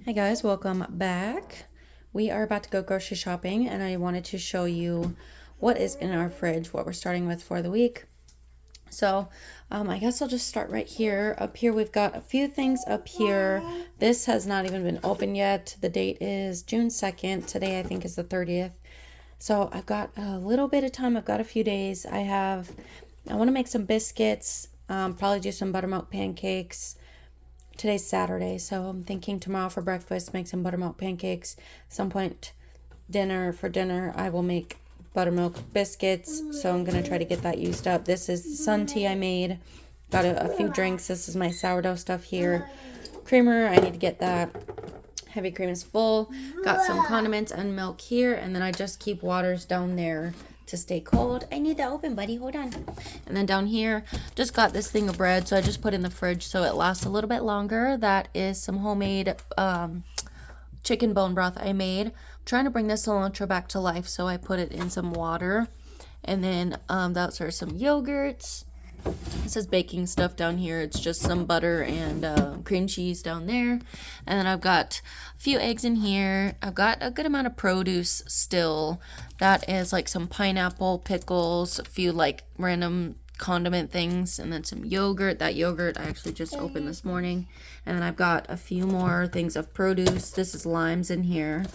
Hey guys, welcome back. We are about to go grocery shopping and I wanted to show you what is in our fridge, what we're starting with for the week. So I guess I'll just start right here. Up here we've got a few things up here. This has not even been opened yet. The date is June 2nd. Today I think is the 30th. So I've got a little bit of time. I've got a few days. I want to make some biscuits, probably do some buttermilk pancakes. Today's Saturday, so I'm thinking tomorrow for breakfast, make some buttermilk pancakes. Some point for dinner, I will make buttermilk biscuits. So I'm going to try to get that used up. This is sun tea I made. Got a few drinks. This is my sourdough stuff here. Creamer, I need to get that. Heavy cream is full. Got some condiments and milk here. And then I just keep waters down there to stay cold. I need to open, buddy. Hold on. And then down here, just got this thing of bread. So I just put in the fridge so it lasts a little bit longer. That is some homemade chicken bone broth I made. I'm trying to bring this cilantro back to life. So I put it in some water. And then those are some yogurts. This is baking stuff down here. It's just some butter and cream cheese down there. And then I've got a few eggs in here. I've got a good amount of produce still. That is like some pineapple, pickles, a few like random condiment things, and then some yogurt. That yogurt I actually just opened this morning. And then I've got a few more things of produce. This is limes in here.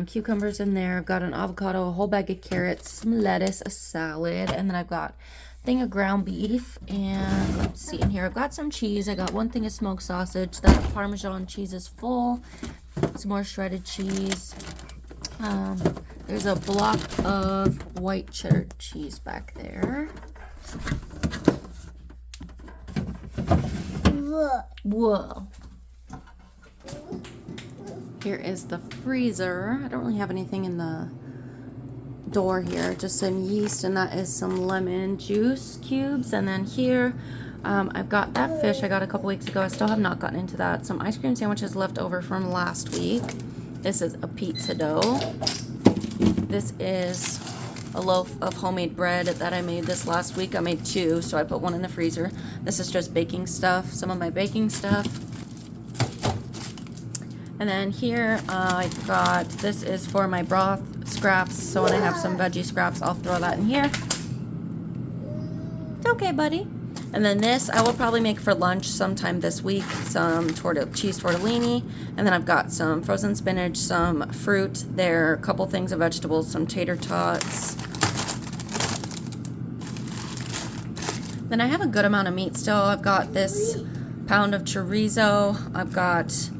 Cucumbers in there. I've got an avocado, a whole bag of carrots, some lettuce, a salad, and then I've got thing of ground beef, and let's see in here I've got some cheese. I got one thing of smoked sausage. That Parmesan cheese is full. Some more shredded cheese. There's a block of white cheddar cheese back there. Whoa. Here is the freezer. I don't really have anything in the door here, just some yeast, and that is some lemon juice cubes. And then here I've got that fish I got a couple weeks ago. I still have not gotten into that. Some ice cream sandwiches left over from last week. This is a pizza dough. This is a loaf of homemade bread that I made this last week. I made two, so I put one in the freezer. This is just baking stuff, some of my baking stuff. And then here I got, this is for my broth scraps, so when I have some veggie scraps, I'll throw that in here. It's okay, buddy. And then this I will probably make for lunch sometime this week, some cheese tortellini. And then I've got some frozen spinach, some fruit there, a couple things of vegetables, some tater tots. Then I have a good amount of meat still. I've got this pound of chorizo. I've got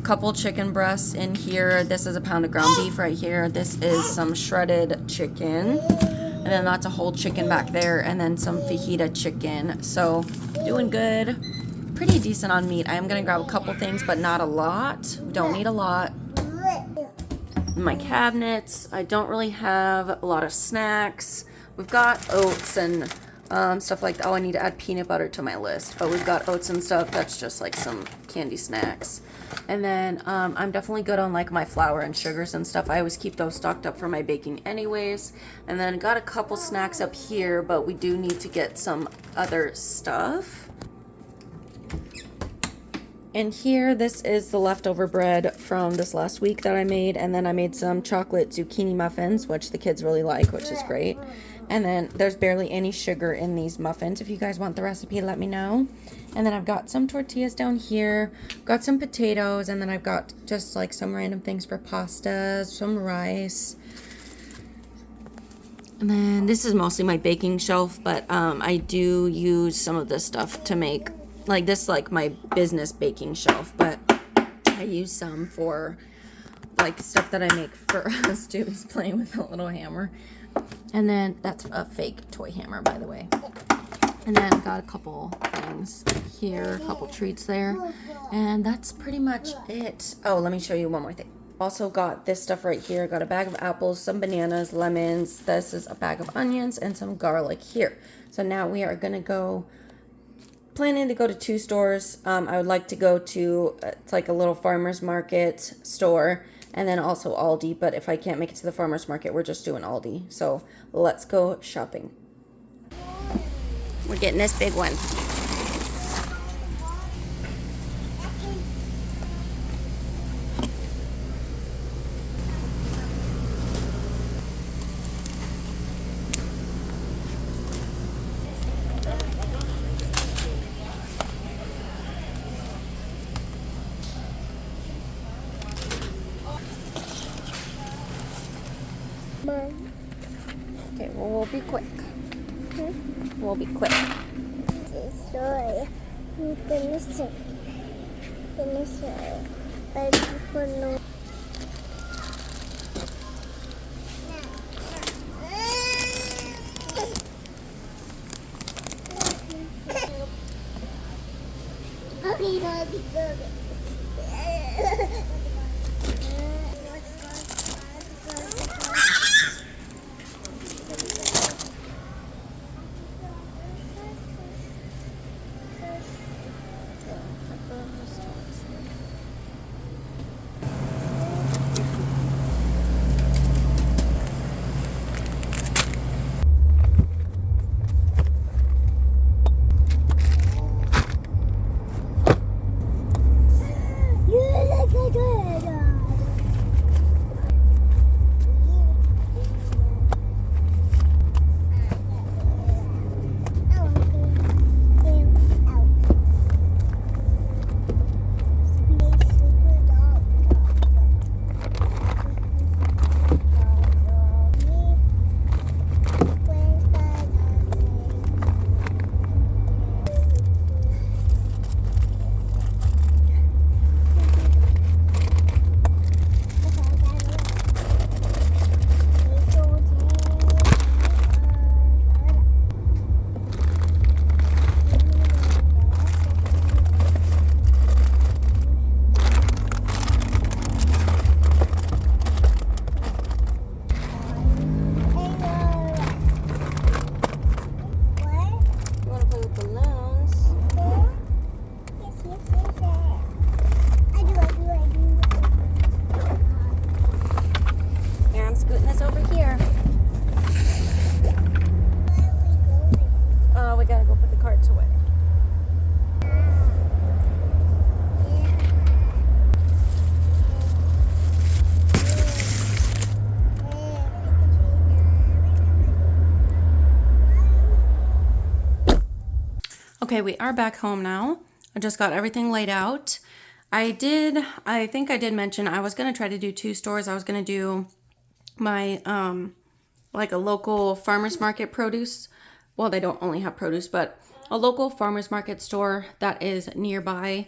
couple chicken breasts in here. This is a pound of ground beef right here. This is some shredded chicken, and then that's a whole chicken back there, and then some fajita chicken. So doing good, pretty decent on meat. I am gonna grab a couple things, but not a lot. Don't need a lot. In my cabinets, I don't really have a lot of snacks. We've got oats and stuff like that. Oh, I need to add peanut butter to my list, but we've got oats and stuff. That's just like some candy snacks. And then I'm definitely good on like my flour and sugars and stuff. I always keep those stocked up for my baking anyways. And then got a couple snacks up here, but we do need to get some other stuff. And here, this is the leftover bread from this last week that I made. And then I made some chocolate zucchini muffins, which the kids really like, which is great. And then there's barely any sugar in these muffins. If you guys want the recipe, let me know. And then I've got some tortillas down here. Got some potatoes. And then I've got just like some random things for pastas, some rice. And then this is mostly my baking shelf, but I do use some of this stuff to make, like this, like my business baking shelf. But I use some for like stuff that I make for us too. He's playing with a little hammer. And then that's a fake toy hammer, by the way. And then got a couple things here, a couple treats there. And that's pretty much it. Oh, let me show you one more thing. Also got this stuff right here. Got a bag of apples, some bananas, lemons. This is a bag of onions and some garlic here. So now we are going to planning to go to two stores. I would like to go to, it's like a little farmer's market store. And then also Aldi, but if I can't make it to the farmer's market, we're just doing Aldi. So let's go shopping. We're getting this big one. Mom. Okay, well, we'll be quick. We'll be quick. Sorry. I'm gonna sing. Gonna say, but people know. Puppy, puppy, puppy. Okay, we are back home now. I just got everything laid out. I think I did mention I was going to try to do 2 stores. I was going to do my, like a local farmer's market produce. Well, they don't only have produce, but a local farmer's market store that is nearby.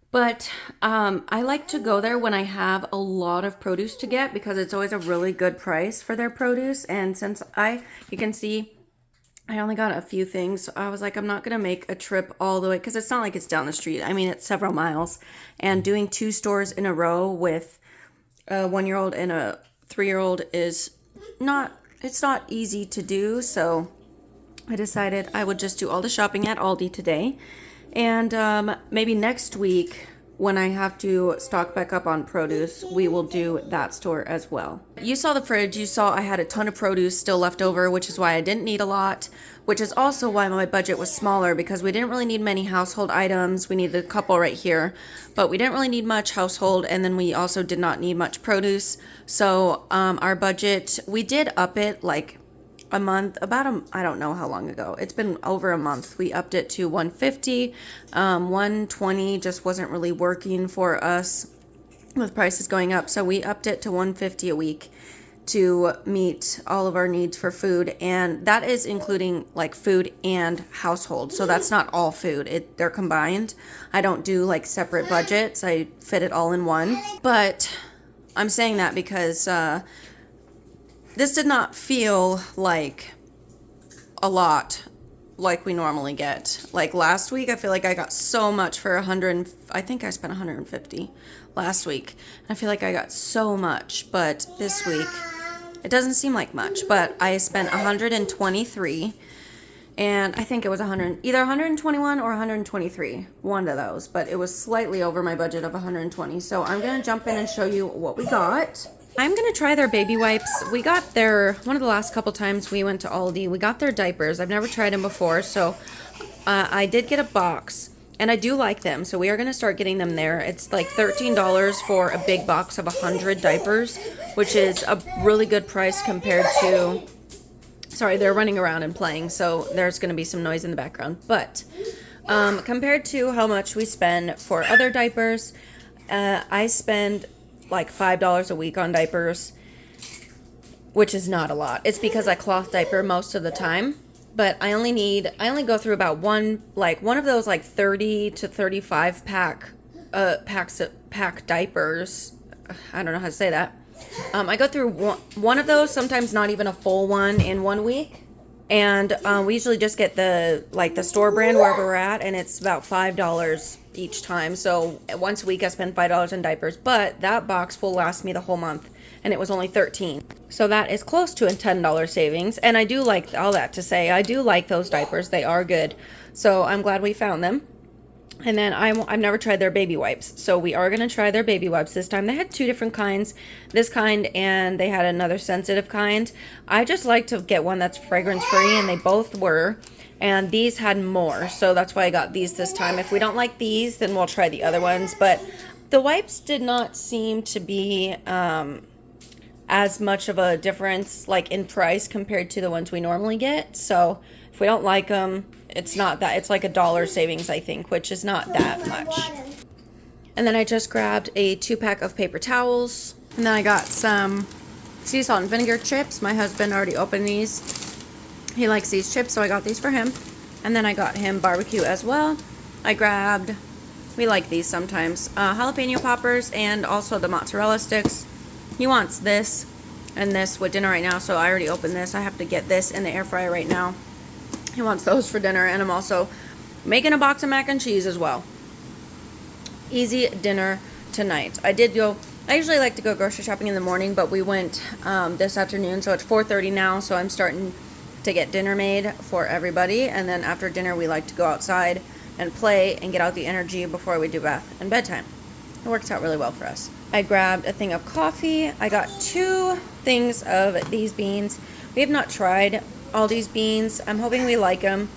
But I like to go there when I have a lot of produce to get because it's always a really good price for their produce. And since you can see, I only got a few things. So I was like, I'm not going to make a trip all the way because it's not like it's down the street. I mean, it's several miles. And doing 2 stores in a row with a 1-year-old and a 3-year-old it's not easy to do. So I decided I would just do all the shopping at Aldi today. And maybe next week, when I have to stock back up on produce, we will do that store as well. You saw the fridge. You saw I had a ton of produce still left over, which is why I didn't need a lot, which is also why my budget was smaller because we didn't really need many household items. We needed a couple right here, but we didn't really need much household, and then we also did not need much produce. So our budget, we did up it like a month, I don't know how long ago. It's been over a month. We upped it to $150. $120 just wasn't really working for us with prices going up. So we upped it to $150 a week to meet all of our needs for food. And that is including like food and household. So that's not all food. They're combined. I don't do like separate budgets. I fit it all in one. But I'm saying that because this did not feel like a lot like we normally get. Like last week, I feel like I got so much for I think I spent $150 last week. I feel like I got so much, but this week, it doesn't seem like much, but I spent $123, and I think it was either 121 or 123, one of those, but it was slightly over my budget of 120. So I'm going to jump in and show you what we got. I'm going to try their baby wipes. We got one of the last couple times we went to Aldi, we got their diapers. I've never tried them before, so I did get a box, and I do like them, so we are going to start getting them there. It's like $13 for a big box of 100 diapers, which is a really good price compared to... Sorry, they're running around and playing, so there's going to be some noise in the background. But compared to how much we spend for other diapers, I spend like $5 a week on diapers. which is not a lot. It's because I cloth diaper most of the time. But I only go through about one of those like 30 to 35 pack diapers. I don't know how to say that. I go through one of those, sometimes not even a full one in 1 week. And we usually just get the store brand wherever we're at, and it's about $5 each time. So once a week I spend $5 on diapers, but that box will last me the whole month, and it was only $13. So that is close to a $10 savings. And I do like, all that to say, I do like those diapers. They are good. So I'm glad we found them. And then I've never tried their baby wipes. So we are going to try their baby wipes this time. They had 2 different kinds, this kind and they had another sensitive kind. I just like to get one that's fragrance free, and they both were. And these had more. So that's why I got these this time. If we don't like these, then we'll try the other ones. But the wipes did not seem to be as much of a difference like in price compared to the ones we normally get. So if we don't like them, it's not that, it's like $1 savings, I think, which is not that much. And then I just grabbed a 2-pack of paper towels, and then I got some sea salt and vinegar chips. My husband already opened these. He likes these chips, so I got these for him. And then I got him barbecue as well. I grabbed, we like these sometimes, jalapeno poppers and also the mozzarella sticks. He wants this and this with dinner right now, so I already opened this. I have to get this in the air fryer right now. He wants those for dinner, and I'm also making a box of mac and cheese as well. Easy dinner tonight. I usually like to go grocery shopping in the morning, but we went this afternoon, so it's 4:30 now, so I'm starting to get dinner made for everybody, and then after dinner we like to go outside and play and get out the energy before we do bath and bedtime. It works out really well for us. I grabbed a thing of coffee. I got 2 things of these beans. We have not tried Aldi's beans. I'm hoping we like them.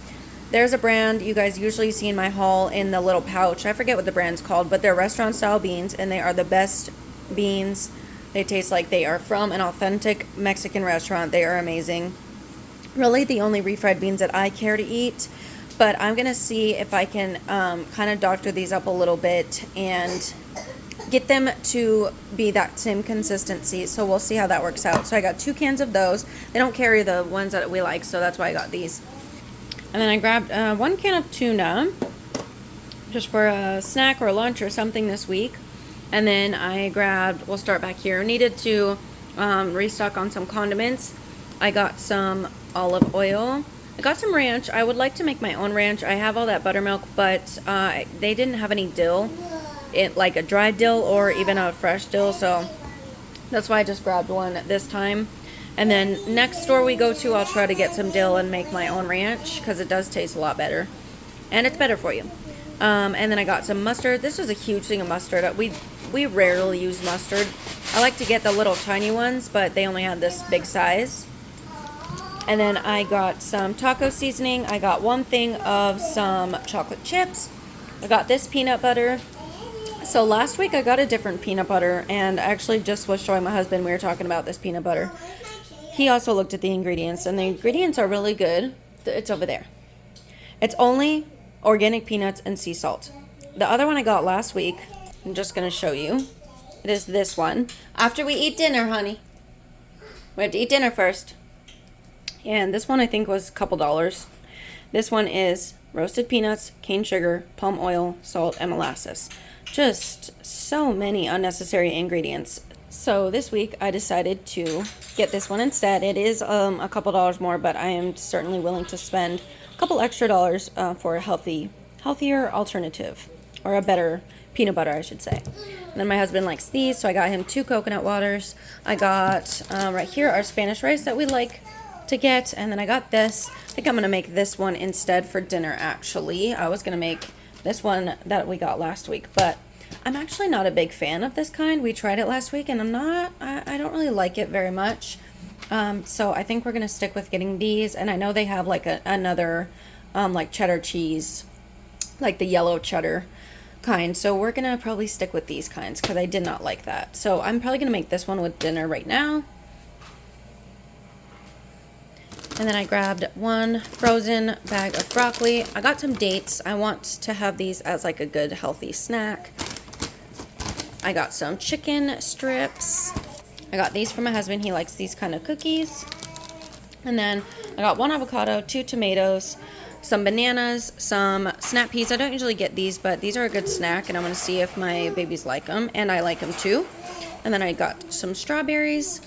There's a brand you guys usually see in my haul in the little pouch. I forget what the brand's called, but they're restaurant style beans, and they are the best beans. They taste like they are from an authentic Mexican restaurant. They are amazing. Really the only refried beans that I care to eat, but I'm gonna see if I can kind of doctor these up a little bit and get them to be that same consistency. So we'll see how that works out. So I got 2 cans of those. They don't carry the ones that we like, so that's why I got these. And then I grabbed 1 can of tuna just for a snack or lunch or something this week. And then I grabbed, we'll start back here, needed to restock on some condiments. I got some olive oil. I got some ranch. I would like to make my own ranch. I have all that buttermilk, but they didn't have any dill, like a dried dill or even a fresh dill, so that's why I just grabbed one this time. And then next store we go to, I'll try to get some dill and make my own ranch, because it does taste a lot better and it's better for you. And then I got some mustard. This was a huge thing of mustard. We rarely use mustard. I like to get the little tiny ones, but they only had this big size. And then I got some taco seasoning. I got 1 thing of some chocolate chips. I got this peanut butter. So last week I got a different peanut butter, and I actually just was showing my husband, we were talking about this peanut butter. He also looked at the ingredients, and the ingredients are really good. It's over there. It's only organic peanuts and sea salt. The other one I got last week, I'm just going to show you. It is this one. After we eat dinner, honey. We have to eat dinner first. And this one I think was a couple dollars. This one is roasted peanuts, cane sugar, palm oil, salt, and molasses. Just so many unnecessary ingredients. So this week I decided to get this one instead. It is a couple dollars more, but I am certainly willing to spend a couple extra dollars for a healthier alternative, or a better peanut butter, I should say. And then my husband likes these, so I got him 2 coconut waters. I got right here our Spanish rice that we like to get, and then I got this. I think I'm gonna make this one instead for dinner. Actually, I was gonna make this one that we got last week, but I'm actually not a big fan of this kind. We tried it last week, and I don't really like it very much. So I think we're gonna stick with getting these. And I know they have like another like cheddar cheese, like the yellow cheddar kind. So we're gonna probably stick with these kinds, because I did not like that. So I'm probably gonna make this one with dinner right now. And then I grabbed 1 frozen bag of broccoli. I got some dates. I want to have these as like a good healthy snack. I got some chicken strips. I got these for my husband. He likes these kind of cookies. And then I got 1 avocado, 2 tomatoes, some bananas, some snap peas. I don't usually get these, but these are a good snack, and I'm going to see if my babies like them, and I like them too. And then I got some strawberries.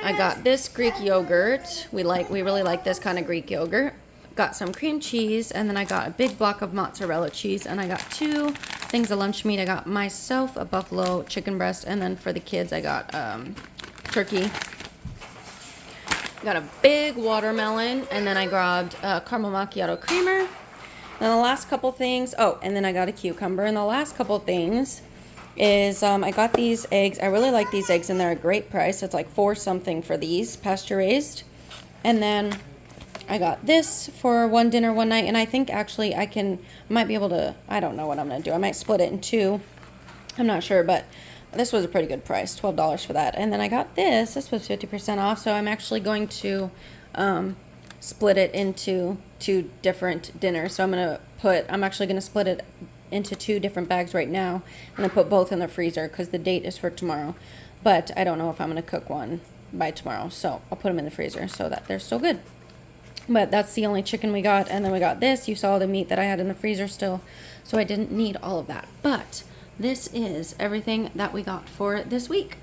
I got this Greek yogurt. We really like this kind of Greek yogurt. Got some cream cheese, and then I got a big block of mozzarella cheese, and I got 2 things of lunch meat. I got myself a buffalo chicken breast, and then for the kids I got turkey. Got a big watermelon, and then I grabbed a caramel macchiato creamer. And the last couple things, oh, and then I got a cucumber. And the last couple things is I got these eggs. I really like these eggs, and they're a great price. It's like $4 something for these, pasture raised. And then I got this for 1 dinner, 1 night, and I think actually I might be able to, I don't know what I'm going to do. I might split it in 2. I'm not sure, but this was a pretty good price, $12 for that. And then I got this. This was 50% off, so I'm actually going to split it into 2 different dinners. So I'm actually going to split it into 2 different bags right now, and then put both in the freezer because the date is for tomorrow. But I don't know if I'm going to cook one by tomorrow, so I'll put them in the freezer so that they're still good. But that's the only chicken we got. And then we got this. You saw the meat that I had in the freezer still, so I didn't need all of that. But this is everything that we got for this week.